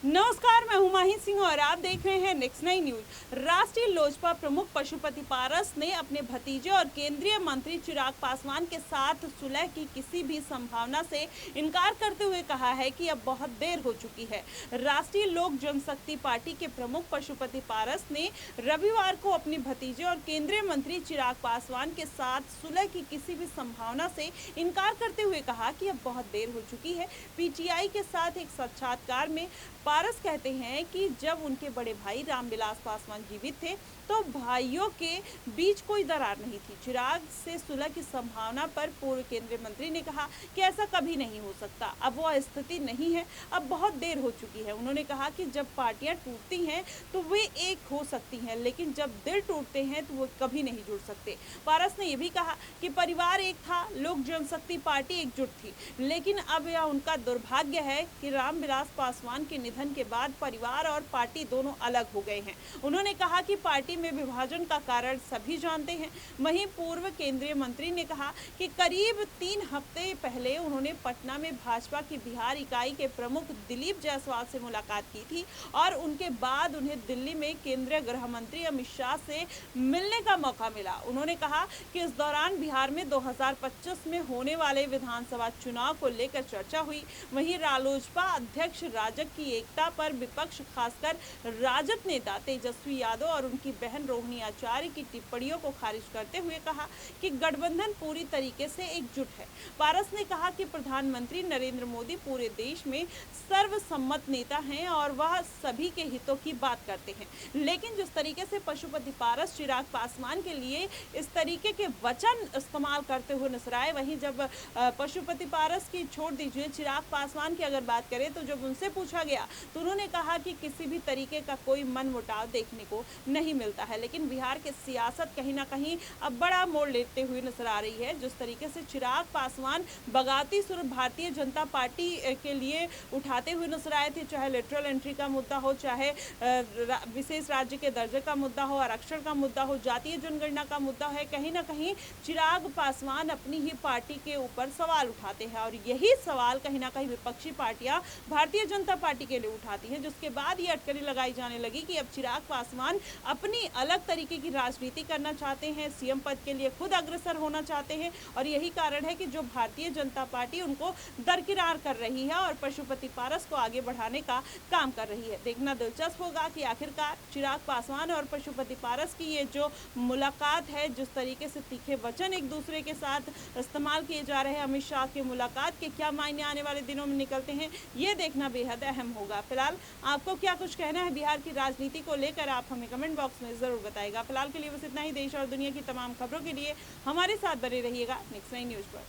नमस्कार, मैं हूं माही सिंह और आप देख रहे हैं नेक्स्ट 9 न्यूज। राष्ट्रीय लोजपा प्रमुख पशुपति पारस ने अपने भतीजे और केंद्रीय मंत्री चिराग पासवान के साथ सुलह की किसी भी संभावना से इनकार करते हुए कहा है कि अब बहुत देर हो चुकी है। राष्ट्रीय लोक जनशक्ति पार्टी के प्रमुख पशुपति पारस ने रविवार को अपने भतीजे और केंद्रीय मंत्री चिराग पासवान के साथ सुलह की किसी भी संभावना से इनकार करते हुए कहा कि अब बहुत देर हो चुकी है। पीटीआई के साथ एक साक्षात्कार में पारस कहते हैं कि जब उनके बड़े भाई रामविलास पासवान जीवित थे तो भाइयों के बीच कोई दरार नहीं थी। चिराग से सुलह की संभावना पर पूर्व केंद्रीय मंत्री ने कहा कि ऐसा कभी नहीं हो सकता, अब वो स्थिति नहीं है, अब बहुत देर हो चुकी है। उन्होंने कहा कि जब पार्टियां टूटती हैं तो वे एक हो सकती हैं, लेकिन जब दिल टूटते हैं तो वो कभी नहीं जुड़ सकते। पारस ने यह भी कहा कि परिवार एक था, लोक जनशक्ति पार्टी एकजुट थी, लेकिन अब यह उनका दुर्भाग्य है कि रामविलास पासवान के निधन के बाद परिवार और पार्टी दोनों अलग हो गए हैं। उन्होंने कहा कि पार्टी में विभाजन का कारण सभी जानते हैं। वहीं पूर्व केंद्रीय मंत्री ने कहा कि करीब 3 हफ्ते पहले उन्होंने पटना में भाजपा की बिहार इकाई के प्रमुख दिलीप जायसवाल से मुलाकात की थी और उनके बाद उन्हें दिल्ली में केंद्रीय गृह मंत्री अमित शाह से मिलने का मौका मिला। उन्होंने कहा कि इस दौरान बिहार में 2025 में होने वाले विधानसभा चुनाव को लेकर चर्चा हुई। वहीं रालोजपा अध्यक्ष राजग की एकता पर विपक्ष खासकर राजद नेता तेजस्वी यादव और उनकी बहन रोहिणी आचार्य की टिप्पणियों को खारिज करते हुए कहा कि गठबंधन पूरी तरीके से एकजुट है। पारस ने कहा कि प्रधानमंत्री नरेंद्र मोदी पूरे देश में सर्वसम्मत नेता हैं और वह सभी के हितों की बात करते हैं, लेकिन जिस तरीके से पशुपति पारस चिराग पासवान के लिए इस तरीके के वचन इस्तेमाल करते हुए नजर आए, वहीं जब पशुपति पारस की छोड़ दीजिए, चिराग पासवान की अगर बात करें तो जब उनसे पूछा गया तो उन्होंने कहा कि किसी भी तरीके का कोई मनमुटाव देखने को नहीं मिलता है, लेकिन बिहार की सियासत कहीं ना कहीं अब बड़ा मोड़ लेते हुए नजर आ रही है। जिस तरीके से चिराग पासवान बगावती सुर भारतीय जनता पार्टी के लिए उठाते हुए नजर आए थे, चाहे लेटरल एंट्री का मुद्दा हो, चाहे विशेष राज्य के दर्जे का मुद्दा हो, आरक्षण का मुद्दा हो, जातीय जनगणना का मुद्दा है, कहीं ना कहीं चिराग पासवान अपनी ही पार्टी के ऊपर सवाल उठाते हैं और यही सवाल कहीं ना कहीं विपक्षी पार्टियां भारतीय जनता पार्टी के लिए उठाती हैं, जिसके बाद ये अटकलें लगाई जाने लगी कि अब चिराग पासवान अपनी अलग तरीके की राजनीति करना चाहते हैं, सीएम पद के लिए खुद अग्रसर होना चाहते हैं और यही कारण है कि जो भारतीय जनता पार्टी उनको दरकिनार कर रही है और पशुपति पारस को आगे बढ़ाने का काम कर रही है। देखना दिलचस्प होगा कि आखिरकार चिराग पासवान और पशुपति पारस की ये जो मुलाकात है, जिस तरीके से तीखे वचन एक दूसरे के साथ इस्तेमाल किए जा रहे हैं अमित शाह की मुलाकात के क्या मायने आने वाले दिनों में निकलते हैं, ये देखना बेहद अहम होगा। फिलहाल आपको क्या कुछ कहना है बिहार की राजनीति को लेकर, आप हमें कमेंट बॉक्स में जरूर बताइएगा। फिलहाल के लिए बस इतना ही। देश और दुनिया की तमाम खबरों के लिए हमारे साथ बने रहिएगा नेक्स्ट 9 न्यूज पर।